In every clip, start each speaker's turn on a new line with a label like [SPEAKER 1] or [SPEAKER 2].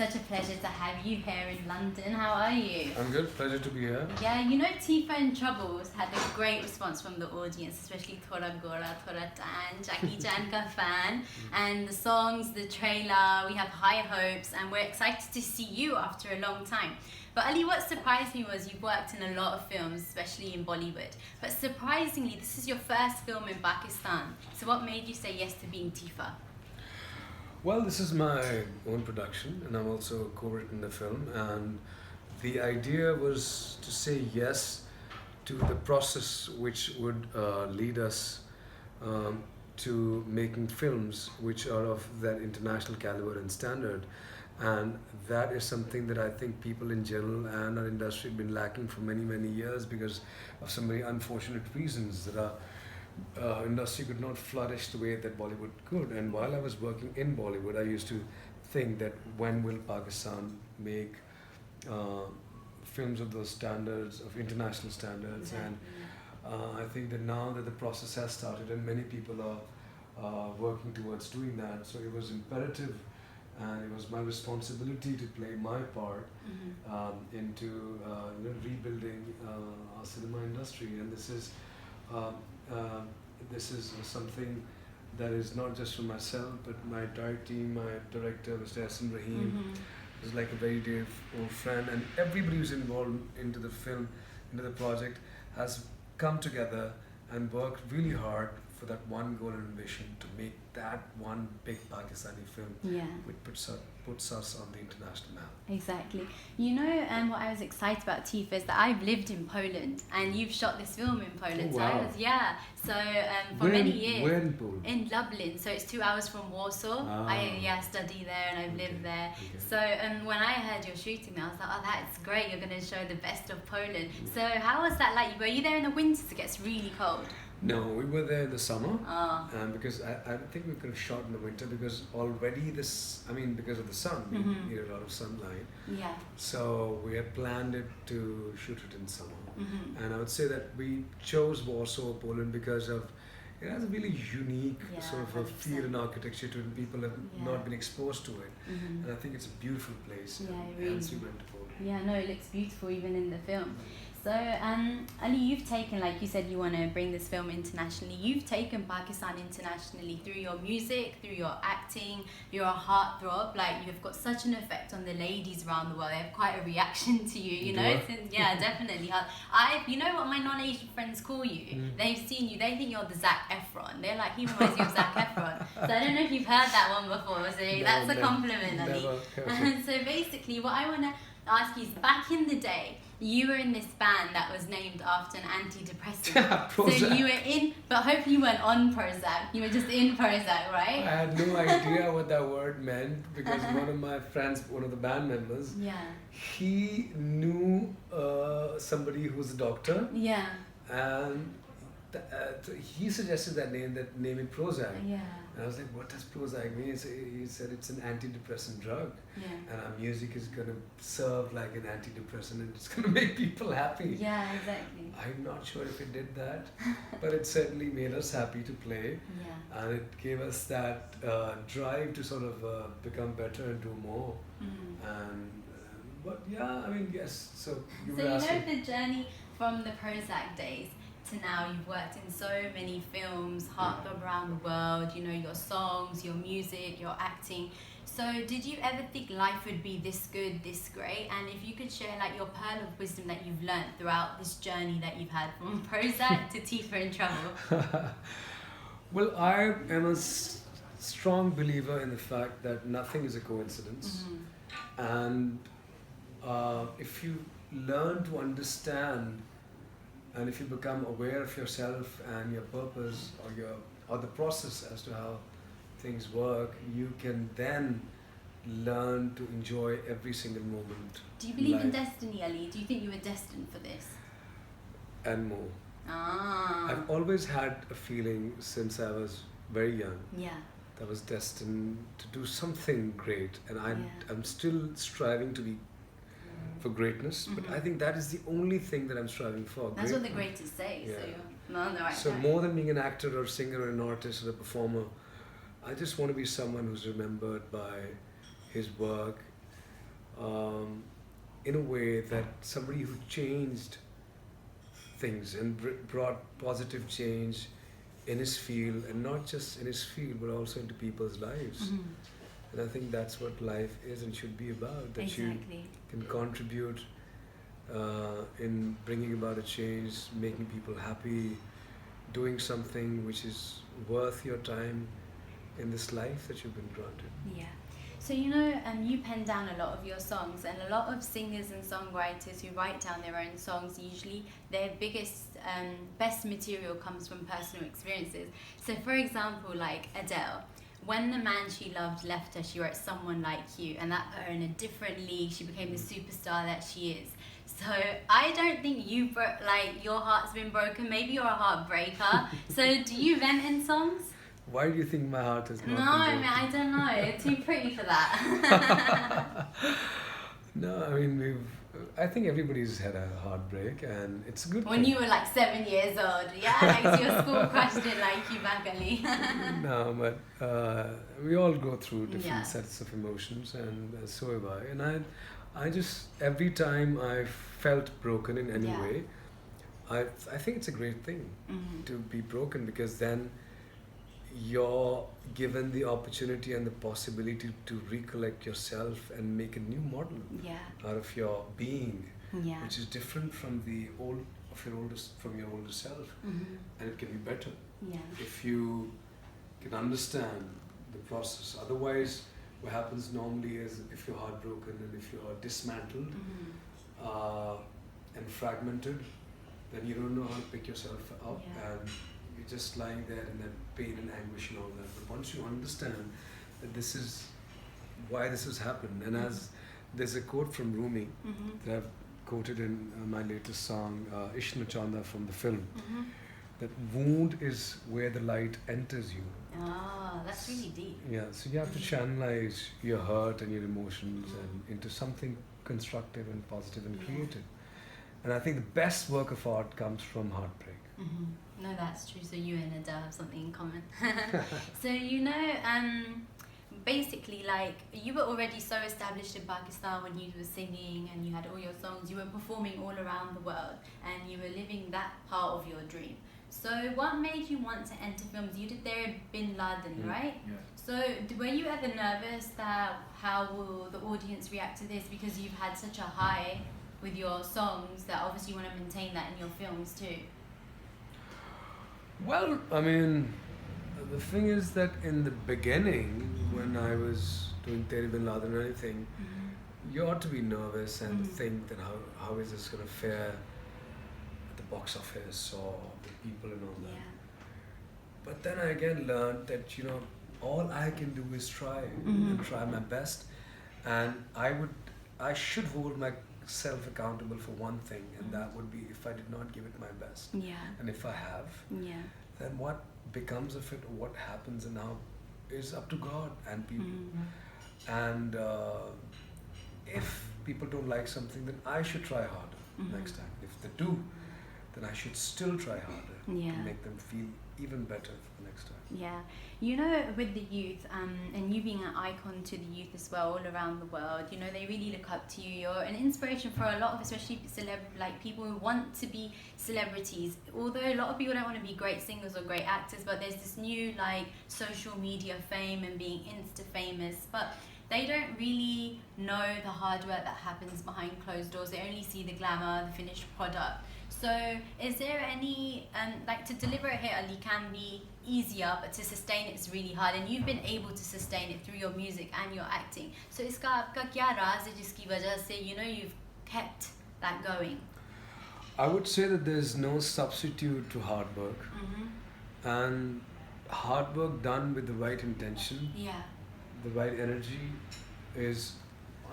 [SPEAKER 1] such a pleasure to have you here in London. How are you?
[SPEAKER 2] I'm good. Pleasure to be here.
[SPEAKER 1] Yeah, you know, Tifa and Troubles had a great response from the audience, especially Thoda Gora, Thoda Tan, Jackie Chan ka fan. And the songs, the trailer, we have high hopes, and we're excited to see you after a long time. But Ali, what surprised me was you've worked in a lot of films, especially in Bollywood. But surprisingly, this is your first film in Pakistan. So what made you say yes to being Tifa?
[SPEAKER 2] Well, this is my own production, and I'm also co-written the film. And the idea was to say yes to the process which would lead us to making films which are of that international caliber and standard. And that is something that I think people in general and our industry have been lacking for many, many years because of some very unfortunate reasons that our industry could not flourish the way that Bollywood could. And while I was working in Bollywood, I used to think that when will Pakistan make films of those standards, of international standards. And I think that now that the process has started and many people are working towards doing that, so it was imperative and it was my responsibility to play my part into rebuilding our cinema industry. And this is something that is not just for myself, but my entire team, my director, Mr. Hassan Rahim, is like a very dear old friend, and everybody who's involved into the film, into the project, has come together and worked really hard for that one goal and vision to make that one big Pakistani film which puts us on the international map.
[SPEAKER 1] Exactly. You know, what I was excited about Tifa is that I've lived in Poland and you've shot this film in Poland.
[SPEAKER 2] Oh, wow.
[SPEAKER 1] So for many years.
[SPEAKER 2] Where in Poland?
[SPEAKER 1] In Lublin, so it's 2 hours from Warsaw. I study there and I've lived there.
[SPEAKER 2] Okay.
[SPEAKER 1] So when I heard you're shooting there, I was like, oh, that's great, you're going to show the best of Poland. So how was that like? Were you there in the winter? It gets really cold.
[SPEAKER 2] No, we were there in the summer, because I don't think we could have shot in the winter because already because of the sun, we need a lot of sunlight.
[SPEAKER 1] Yeah.
[SPEAKER 2] So we had planned it to shoot it in summer. And I would say that we chose Warsaw, Poland, because of it has a really unique sort of a
[SPEAKER 1] 100%.
[SPEAKER 2] feel and architecture to it, and people have not been exposed to it. And I think it's a beautiful place. Hence we went to Poland.
[SPEAKER 1] Yeah, no, it looks beautiful even in the film. So, Ali, you've taken, like you said, you want to bring this film internationally. You've taken Pakistan internationally through your music, through your acting. You're a heartthrob. Like, you've got such an effect on the ladies around the world. They have quite a reaction to you, you know? Yeah, definitely. You know what my non-Asian friends call you? They've seen you. They think you're the Zac Efron. They're like, he reminds you of Zac Efron. So I don't know if you've heard that one before. So that's a compliment, Ali. So basically, what I want to ask you is, back in the day, you were in this band that was named after an antidepressant. So you were in, but hopefully you weren't on Prozac. You were just in Prozac, right?
[SPEAKER 2] I had no idea what that word meant because one of my friends, one of the band members, he knew somebody who was a doctor.
[SPEAKER 1] Yeah.
[SPEAKER 2] And he suggested that name it Prozac.
[SPEAKER 1] Yeah.
[SPEAKER 2] And I was like, what does Prozac mean? So he said it's an antidepressant drug.
[SPEAKER 1] Yeah.
[SPEAKER 2] And our music is going to serve like an antidepressant and it's going to make people happy.
[SPEAKER 1] Yeah, exactly.
[SPEAKER 2] I'm not sure if it did that, but it certainly made us happy to play.
[SPEAKER 1] Yeah.
[SPEAKER 2] And it gave us that drive to sort of become better and do more. But yeah, I mean, yes. So you
[SPEAKER 1] know the journey from the Prozac days to now. You've worked in so many films, heartthrob around the world, you know, your songs, your music, your acting. So did you ever think life would be this good, this great? And if you could share like your pearl of wisdom that you've learned throughout this journey that you've had from Prozac to Tifa in Trouble.
[SPEAKER 2] Well, I am a strong believer in the fact that nothing is a coincidence. And if you learn to understand and if you become aware of yourself and your purpose or the process as to how things work, you can then learn to enjoy every single moment.
[SPEAKER 1] Do you believe in destiny, Ali? Do you think you were destined for this?
[SPEAKER 2] And more. I've always had a feeling since I was very young that I was destined to do something great, and I'm still striving to be for greatness, but I think that is the only thing that I'm striving for.
[SPEAKER 1] That's what the greatest say, so you're not on the right
[SPEAKER 2] track. More than being an actor or singer or an artist or a performer, I just want to be someone who's remembered by his work um, in a way that somebody who changed things and brought positive change in his field, and not just in his field but also into people's lives. And I think that's what life is and should be about, that you
[SPEAKER 1] Exactly.
[SPEAKER 2] can contribute in bringing about a change, making people happy, doing something which is worth your time in this life that you've been granted.
[SPEAKER 1] Yeah. So you pen down a lot of your songs, and a lot of singers and songwriters who write down their own songs, usually their biggest, best material comes from personal experiences. So, for example, like Adele, when the man she loved left her, she wrote "Someone Like You," and that put her in a different league. She became the superstar that she is. So I don't think your heart's been broken. Maybe you're a heartbreaker. So do you vent in songs?
[SPEAKER 2] Why do you think my heart has not
[SPEAKER 1] No,
[SPEAKER 2] been
[SPEAKER 1] I
[SPEAKER 2] broken?
[SPEAKER 1] mean, I don't know. You're too pretty for that.
[SPEAKER 2] No, I mean, I think everybody's had a heartbreak, and it's a good
[SPEAKER 1] When
[SPEAKER 2] thing.
[SPEAKER 1] you were like 7 years old, yeah, like your school crush didn't like you back, Ali.
[SPEAKER 2] No, but we all go through different
[SPEAKER 1] Yeah.
[SPEAKER 2] sets of emotions, and so have I. And I just, every time I felt broken in any
[SPEAKER 1] Yeah.
[SPEAKER 2] way, I think it's a great thing to be broken, because then you're given the opportunity and the possibility to recollect yourself and make a new model
[SPEAKER 1] Yeah,
[SPEAKER 2] out of your being,
[SPEAKER 1] yeah.
[SPEAKER 2] which is different from your older self, and it can be better
[SPEAKER 1] Yeah.
[SPEAKER 2] if you can understand the process. Otherwise, what happens normally is, if you're heartbroken and if you're dismantled and fragmented, then you don't know how to pick yourself up,
[SPEAKER 1] Yeah.
[SPEAKER 2] and you're just lying there in that pain and anguish and all that. But once you understand that this is why this has happened, and as there's a quote from Rumi that I've quoted in my latest song, Ishna Chanda, from the film, that wound is where the light enters you.
[SPEAKER 1] Oh, that's really deep.
[SPEAKER 2] Yeah, so you have to channelize your hurt and your emotions and into something constructive and positive and
[SPEAKER 1] Yeah.
[SPEAKER 2] creative. And I think the best work of art comes from heartbreak.
[SPEAKER 1] No, that's true. So you and Adele have something in common. So basically, like, you were already so established in Pakistan when you were singing and you had all your songs. You were performing all around the world and you were living that part of your dream. So what made you want to enter films? You did there Bin Laden, right?
[SPEAKER 3] Yeah.
[SPEAKER 1] So were you ever nervous that how will the audience react to this, because you've had such a high with your songs that obviously you want to maintain that in your films too?
[SPEAKER 2] Well, I mean, the thing is that in the beginning, when I was doing Tere Bin Laden or anything, you ought to be nervous and think that how is this going to fare at the box office or with people and all that.
[SPEAKER 1] Yeah.
[SPEAKER 2] But then I again learned that, all I can do is try and try my best. And I should hold myself accountable for one thing, and that would be if I did not give it my best.
[SPEAKER 1] Yeah.
[SPEAKER 2] And if I have,
[SPEAKER 1] Yeah.
[SPEAKER 2] then what becomes of it, or what happens and how, is up to God and people. And if people don't like something, then I should try harder next time. If they do, then I should still try harder
[SPEAKER 1] Yeah.
[SPEAKER 2] to make them feel even better for the next time.
[SPEAKER 1] Yeah, with the youth, and you being an icon to the youth as well, all around the world, they really look up to you. You're an inspiration for a lot of, especially people who want to be celebrities. Although a lot of people don't want to be great singers or great actors, but there's this new social media fame and being Insta famous, but they don't really know the hard work that happens behind closed doors. They only see the glamour, the finished product. So is there any, to deliver a hit, Ali, can be easier, but to sustain it is really hard, and you've been able to sustain it through your music and your acting. So iska aapka kya raaz hai jiski wajah se, you've kept that going?
[SPEAKER 2] I would say that there's no substitute to hard work. And hard work done with the right intention,
[SPEAKER 1] Yeah.
[SPEAKER 2] the right energy is,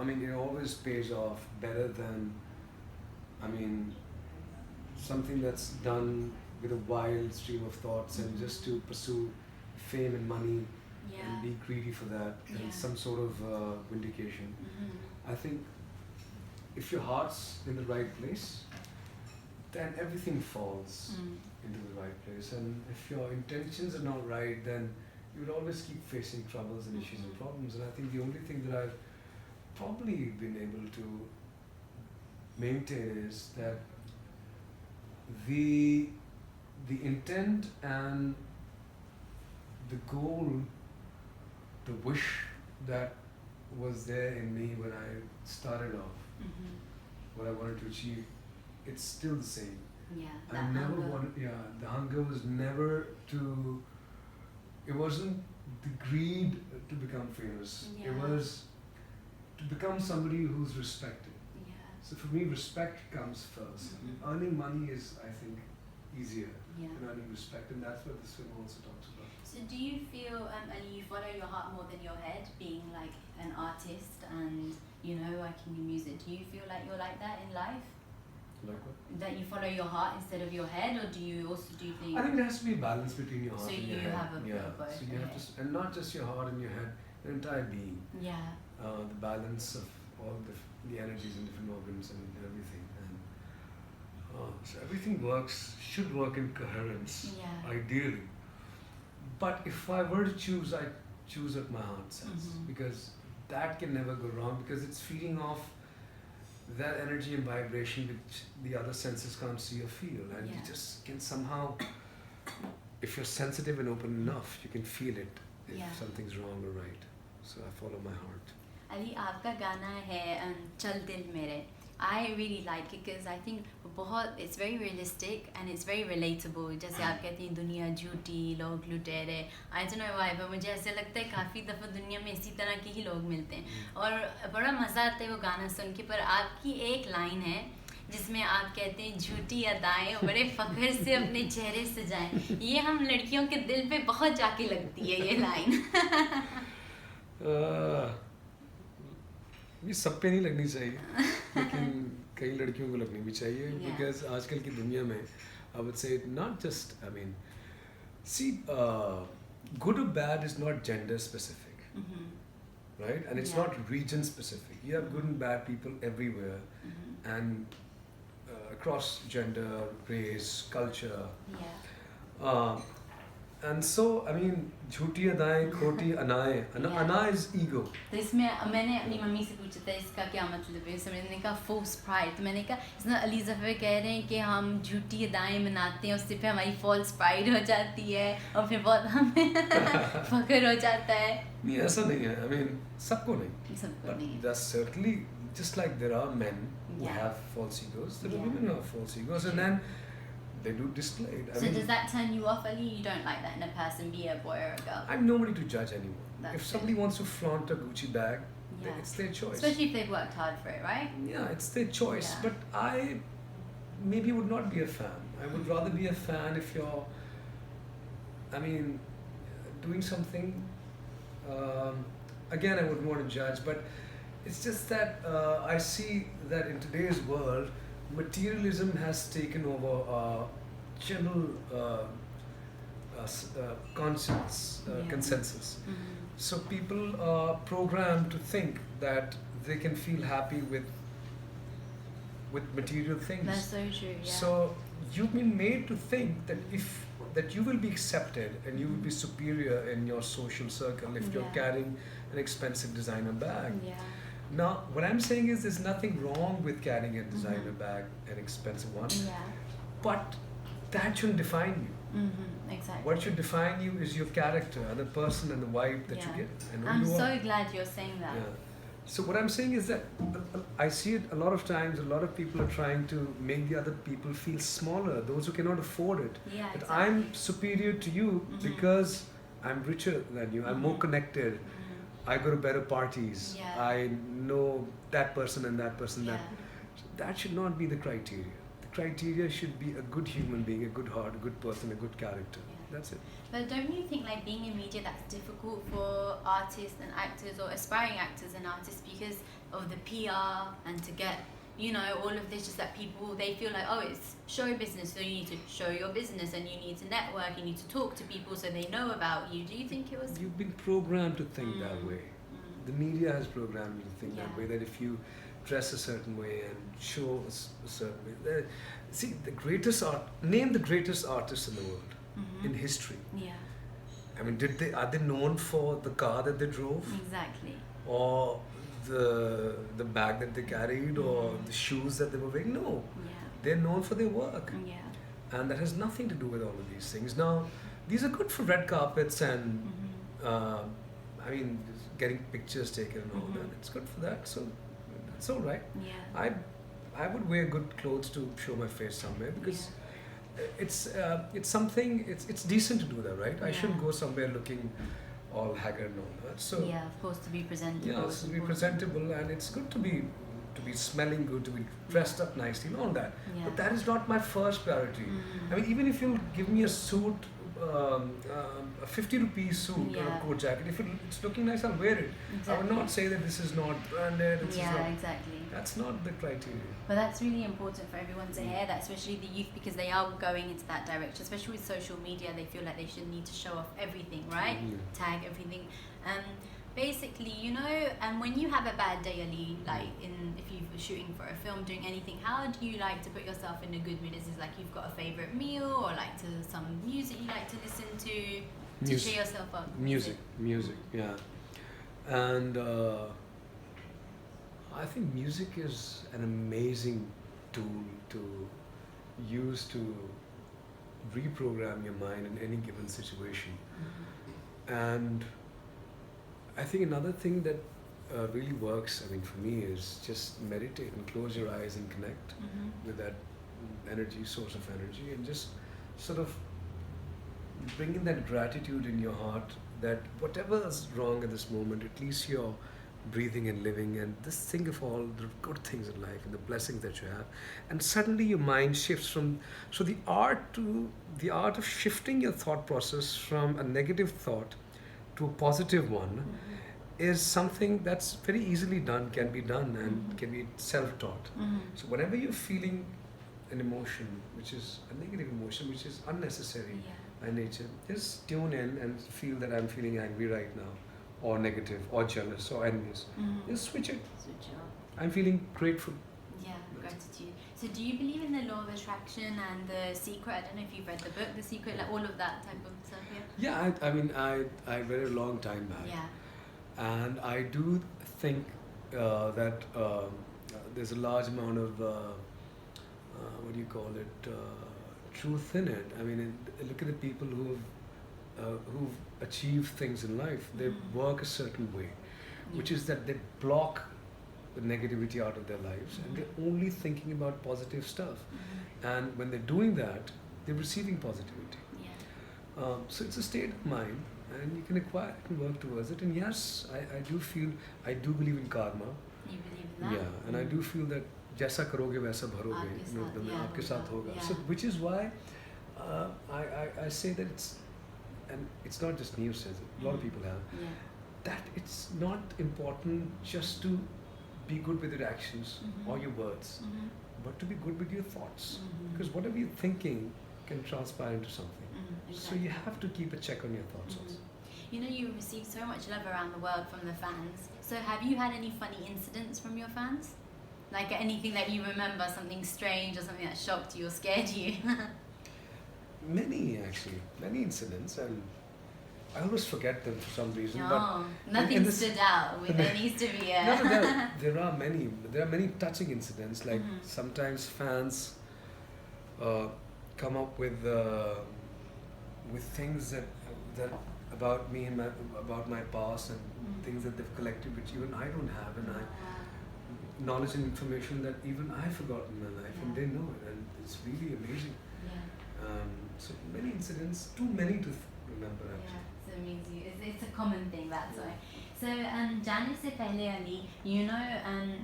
[SPEAKER 2] it always pays off better than, something that's done with a wild stream of thoughts and just to pursue fame and money and be greedy for that and
[SPEAKER 1] Yeah.
[SPEAKER 2] some sort of vindication. I think if your heart's in the right place, then everything falls into the right place. And if your intentions are not right, then you will always keep facing troubles and issues and problems. And I think the only thing that I've probably been able to maintain is that the intent and the goal, the wish that was there in me when I started off,
[SPEAKER 1] Mm-hmm.
[SPEAKER 2] what I wanted to achieve, it's still the same.
[SPEAKER 1] Yeah.
[SPEAKER 2] I
[SPEAKER 1] That
[SPEAKER 2] never
[SPEAKER 1] hunger.
[SPEAKER 2] wanted, yeah, the hunger was never to, it wasn't the greed to become famous.
[SPEAKER 1] Yeah.
[SPEAKER 2] It was to become somebody who's respected.
[SPEAKER 1] Yeah.
[SPEAKER 2] So for me, respect comes first.
[SPEAKER 1] Mhm.
[SPEAKER 2] Earning money is, I think, easier
[SPEAKER 1] Yeah.
[SPEAKER 2] than earning respect, and that's what this film also talks about.
[SPEAKER 1] So do you feel, Ali, you follow your heart more than your head, being like an artist and, you know, working in music? Do you feel like you're like that in life?
[SPEAKER 2] Like what?
[SPEAKER 1] That you follow your heart instead of your head, or do you also do think?
[SPEAKER 2] I think there has to be a balance between your heart
[SPEAKER 1] So
[SPEAKER 2] and your
[SPEAKER 1] you
[SPEAKER 2] head.
[SPEAKER 1] have a bit of both,
[SPEAKER 2] So you have to, and not just your heart and your head, your entire being.
[SPEAKER 1] Yeah.
[SPEAKER 2] The balance of all the energies in different organs and everything. And so everything should work in coherence,
[SPEAKER 1] Yeah.
[SPEAKER 2] ideally. But if I were to choose, I choose what my heart says,
[SPEAKER 1] Mhm.
[SPEAKER 2] because that can never go wrong, because it's feeding off that energy and vibration which the other senses can't see or feel, and you
[SPEAKER 1] Yeah.
[SPEAKER 2] just can somehow, if you're sensitive and open enough, you can feel it if
[SPEAKER 1] Yeah.
[SPEAKER 2] something's wrong or right. So I follow my heart.
[SPEAKER 1] Ali, आपका गाना है चल दिल मेरे. I really like it because I think it's very realistic and it's very relatable. जैसे आप कहते हैं दुनिया झूठी, लोग लुटेरे. I don't know why, but मुझे ऐसे लगता है काफ़ी दफ़ा दुनिया में इसी तरह के ही लोग मिलते हैं और बड़ा मज़ा आता है वो गाना सुन के. पर आपकी एक लाइन है जिसमें आप कहते हैं झूठी अदाएं बड़े फ़ख्र से अपने चेहरे सजाएं. ये हम लड़कियों के दिल पे बहुत जाके लगती है ये लाइन.
[SPEAKER 2] ये सब पे नहीं लगनी चाहिए, लेकिन कई लड़कियों को लगनी भी चाहिए,
[SPEAKER 1] Yeah.
[SPEAKER 2] because आजकल की दुनिया में I would say not just, I mean, see, good or bad is not gender specific,
[SPEAKER 1] Mhm.
[SPEAKER 2] right? And it's
[SPEAKER 1] Yeah.
[SPEAKER 2] not region specific. You have good and bad people everywhere,
[SPEAKER 1] Mhm.
[SPEAKER 2] and across gender, race, culture.
[SPEAKER 1] Yeah.
[SPEAKER 2] And so, I mean, झूठी अदाएं, खोटी अनाएं.
[SPEAKER 1] Yeah.
[SPEAKER 2] Ana is ego.
[SPEAKER 1] तो इसमें मैंने अपनी mummy से पूछा था इसका क्या मतलब है. मैंने कहा false pride. तो मैंने कहा इसमें अली ज़फ़र कह रहे हैं कि हम झूठी अदाएं मनाते हैं, उससे फिर हमारी false pride हो जाती है और फिर बहुत हमें फ़ख्र हो जाता है.
[SPEAKER 2] नहीं, ऐसा नहीं है. I mean, सबको नहीं.
[SPEAKER 1] सबको
[SPEAKER 2] But
[SPEAKER 1] नहीं.
[SPEAKER 2] there's certainly, just like there are men who
[SPEAKER 1] Yeah.
[SPEAKER 2] have false egos, there are
[SPEAKER 1] Yeah.
[SPEAKER 2] women who have false egos, and then they do display it. I
[SPEAKER 1] So
[SPEAKER 2] mean,
[SPEAKER 1] does that turn you off, Ali? You don't like that in a person, be a boy or a girl?
[SPEAKER 2] I'm nobody to judge anyone.
[SPEAKER 1] That's
[SPEAKER 2] If somebody
[SPEAKER 1] good.
[SPEAKER 2] wants to flaunt a Gucci bag, then
[SPEAKER 1] Yeah.
[SPEAKER 2] it's their choice.
[SPEAKER 1] Especially if they've worked hard for it, right?
[SPEAKER 2] Yeah, it's their choice.
[SPEAKER 1] Yeah.
[SPEAKER 2] But I maybe would not be a fan. I would rather be a fan if you're, I mean, doing something. Again, I wouldn't want to judge, but it's just that I see that in today's world, materialism has taken over general conscience,
[SPEAKER 1] Yeah.
[SPEAKER 2] consensus.
[SPEAKER 1] Mhm.
[SPEAKER 2] So people are programmed to think that they can feel happy with material things.
[SPEAKER 1] That's so true, yeah.
[SPEAKER 2] So you've been made to think that you will be accepted and you will be superior in your social circle if you're
[SPEAKER 1] Yeah.
[SPEAKER 2] carrying an expensive designer bag.
[SPEAKER 1] Yeah.
[SPEAKER 2] Now, what I'm saying is there's nothing wrong with carrying a designer
[SPEAKER 1] Mhm.
[SPEAKER 2] bag, an expensive one,
[SPEAKER 1] Yeah.
[SPEAKER 2] but that shouldn't define you.
[SPEAKER 1] Mm-hmm. Exactly.
[SPEAKER 2] What should define you is your character and the person and the vibe that
[SPEAKER 1] Yeah.
[SPEAKER 2] you get. And who
[SPEAKER 1] I'm
[SPEAKER 2] you
[SPEAKER 1] so
[SPEAKER 2] are.
[SPEAKER 1] glad you're saying that.
[SPEAKER 2] Yeah. So what I'm saying is that I see it a lot of times. A lot of people are trying to make the other people feel smaller, those who cannot afford it.
[SPEAKER 1] Yeah,
[SPEAKER 2] But
[SPEAKER 1] exactly.
[SPEAKER 2] I'm superior to you
[SPEAKER 1] Mhm.
[SPEAKER 2] because I'm richer than you. I'm more
[SPEAKER 1] Mhm.
[SPEAKER 2] connected.
[SPEAKER 1] Mhm.
[SPEAKER 2] I go to better parties.
[SPEAKER 1] Yeah.
[SPEAKER 2] I know that person and that person.
[SPEAKER 1] Yeah.
[SPEAKER 2] So that should not be the criteria. The criteria should be a good human being, a good heart, a good person, a good character.
[SPEAKER 1] Yeah.
[SPEAKER 2] That's it.
[SPEAKER 1] But don't you think like being in media that's difficult for artists and actors or aspiring actors and artists because of the PR and to get, you know, all of this, just that people, they feel like, oh, it's show business, so you need to show your business and you need to network, you need to talk to people so they know about you. Do you think it was?
[SPEAKER 2] You've been programmed to think that way.
[SPEAKER 1] Mm.
[SPEAKER 2] The media has programmed you to think that
[SPEAKER 1] Yeah.
[SPEAKER 2] way, that if you dress a certain way and show a certain way. See, name the greatest artists in the world,
[SPEAKER 1] Mhm.
[SPEAKER 2] in history.
[SPEAKER 1] Yeah,
[SPEAKER 2] I mean, are they known for the car that they drove?
[SPEAKER 1] exactly.
[SPEAKER 2] Or the bag that they carried or the shoes that they were wearing. No, they're known for their work, and that has nothing to do with all of these things. Now, these are good for red carpets and I mean, getting pictures taken and all that. It's good for that, so it's all right. I would wear good clothes to show my face somewhere because it's something. It's decent to do that, right? I shouldn't go somewhere looking all haggard and all that. So
[SPEAKER 1] yeah, of course, to be presentable.
[SPEAKER 2] Yeah, to be presentable, and it's good to be smelling good, to be dressed up nicely, and all that. But that is not my first priority. I mean, even if you give me a suit, a 50 rupee suit or a coat jacket, if it's looking nice, I'll wear it. I would not say that this is not branded.
[SPEAKER 1] Exactly.
[SPEAKER 2] That's not the criteria.
[SPEAKER 1] But that's really important for everyone to hear that, especially the youth, because they are going into that direction, especially with social media. They feel like they should need to show off everything, right? Tag everything. Basically, you know, and when you have a bad day, Ali, like if you're shooting for a film, doing anything, how do you like to put yourself in a good mood? Is it like you've got a favorite meal or like some music you like to listen to cheer yourself up?
[SPEAKER 2] Music, yeah. And I think music is an amazing tool to use to reprogram your mind in any given situation. And I think another thing that really works, I mean, for me, is just meditate and close your eyes and connect with that source of energy, and just sort of bring in that gratitude in your heart that whatever is wrong at this moment, at least you're breathing and living, and just think of all the good things in life and the blessings that you have, and suddenly your mind shifts from the art of shifting your thought process from a negative thought to a positive one is something that's very easily done, can be done, and can be self-taught. So whenever you're feeling an emotion which is a negative emotion, which is unnecessary by nature, just tune in and feel that I'm feeling angry right now, or negative, or jealous, or envious. Just switch it. I'm feeling grateful.
[SPEAKER 1] Yeah, gratitude. So do you believe in the law of attraction and The Secret? I don't know if you've read the book, The Secret, like all of that type of stuff,
[SPEAKER 2] Yeah, I mean, I read it a long time back.
[SPEAKER 1] Yeah.
[SPEAKER 2] And I do think that there's a large amount of, what do you call it, truth in it. I mean, look at the people who've achieved things in life. They work a certain way, which is that they block the negativity out of their lives, and they're only thinking about positive stuff. And when they're doing that, they're receiving positivity. So it's a state of mind, and you can acquire it and work towards it. And yes, I do believe in karma.
[SPEAKER 1] You believe in that?
[SPEAKER 2] Yeah, and I do feel that जैसा करोगे वैसा भरोगे, आपके साथ होगा. So which is why I say that it's not just me who says it. A lot of people have that it's not important just to be good with your actions or your words, but to be good with your thoughts, because whatever you're thinking can transpire into something. So you have to keep a check on your thoughts also.
[SPEAKER 1] You know, you receive so much love around the world from the fans. So have you had any funny incidents from your fans? Like anything that you remember, something strange or something that shocked you or scared you?
[SPEAKER 2] Many incidents, and I always forget them for some reason.
[SPEAKER 1] No,
[SPEAKER 2] but
[SPEAKER 1] nothing stood out. There needs to be a...
[SPEAKER 2] No, there are many touching incidents. Like sometimes fans come up with things that about me and about my past, and things that they've collected which even I don't have, and knowledge and information that even I've forgotten in my life, and they know it, and it's really amazing. So many incidents, too many to remember actually.
[SPEAKER 1] So it means it's a common thing, that's why. So जाने से पहले Ali, you know,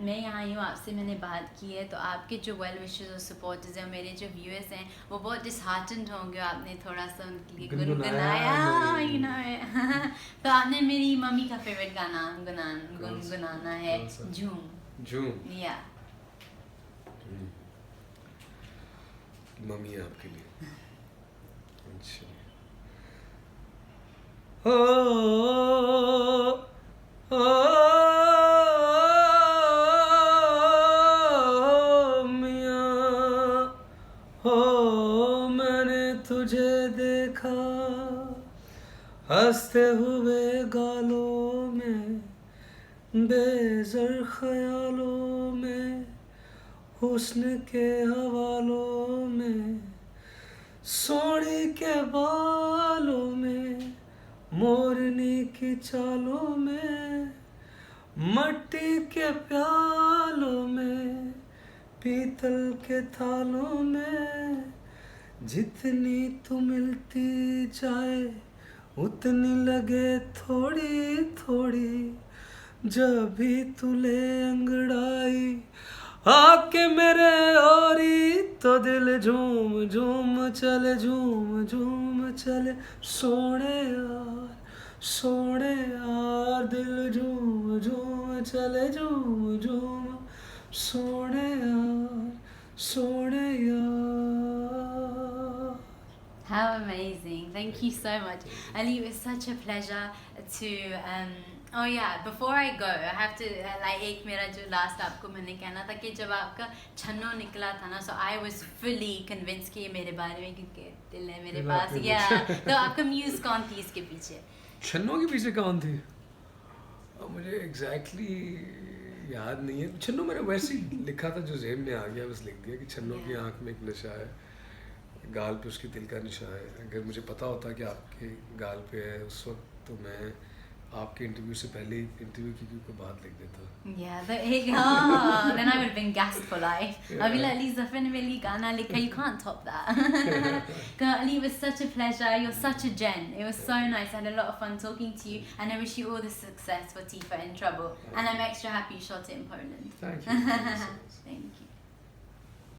[SPEAKER 1] मैं यहाँ हूँ, आपसे मैंने बात की है, तो आपके जो well wishes और supporters हैं, मेरे जो viewers हैं, वो बहुत disheartened होंगे, आपने थोड़ा सा उनके लिए गुनगुनाया, you know. तो आपने मेरी मम्मी का favorite गाना गुनगुनाना है, झूम. Yeah.
[SPEAKER 2] मम्मी आपके लिए. अच्छा. मियाँ हो मैंने तुझे देखा हंसते हुए गालों में बेज़र ख्यालों में, हुस्न के हवालों में, सोने के बालों में, मोरनी की चालों में, मट्टी के प्यालों में, पीतल के थालों में, जितनी तू मिलती जाए उतनी लगे थोड़ी थोड़ी, जब भी तू ले अंगड़ाई आके मेरे ओरी, तो दिल झूम झूम चले, झूम झूम चले, सोने यार दिल झूम झूम चले, झूम झूम सोने यार.
[SPEAKER 1] How amazing. Thank you so much. Ali, it was such a pleasure to oh yeah, before I go, I have to like एक मेरा जो last आपको मैंने कहना था कि जब आपका छन्नो निकला था ना, so I was fully convinced कि ये मेरे बारे में, क्योंकि दिल है मेरे पास. Yeah. तो आपका muse कौन थी इसके पीछे?
[SPEAKER 2] छन्नो के पीछे कौन थी? मुझे exactly याद नहीं है. छन्नो मैंने वैसे ही लिखा था, जो ज़हन में आ गया बस लिख दिया कि छन्नो की आँख में एक नशा है, गाल पे उसकी दिल का निशा है. अगर मुझे पता होता कि आपके गाल पे है उस वक्त, तो मैं आपके इंटरव्यू से पहले ही इंटरव्यू की कोई बात लिख देता.
[SPEAKER 1] Yeah, then I would have been gassed for life. I'd be like, Ali, Zafar ne mere liye gaana likha, you can't top that. Ali, it was such a pleasure. You're such a gen. It was so nice. I had a lot of fun talking to you, and I wish you all the success for Tifa in Trouble. And I'm extra happy you shot it in Poland.
[SPEAKER 2] Thank you.
[SPEAKER 1] Thank you.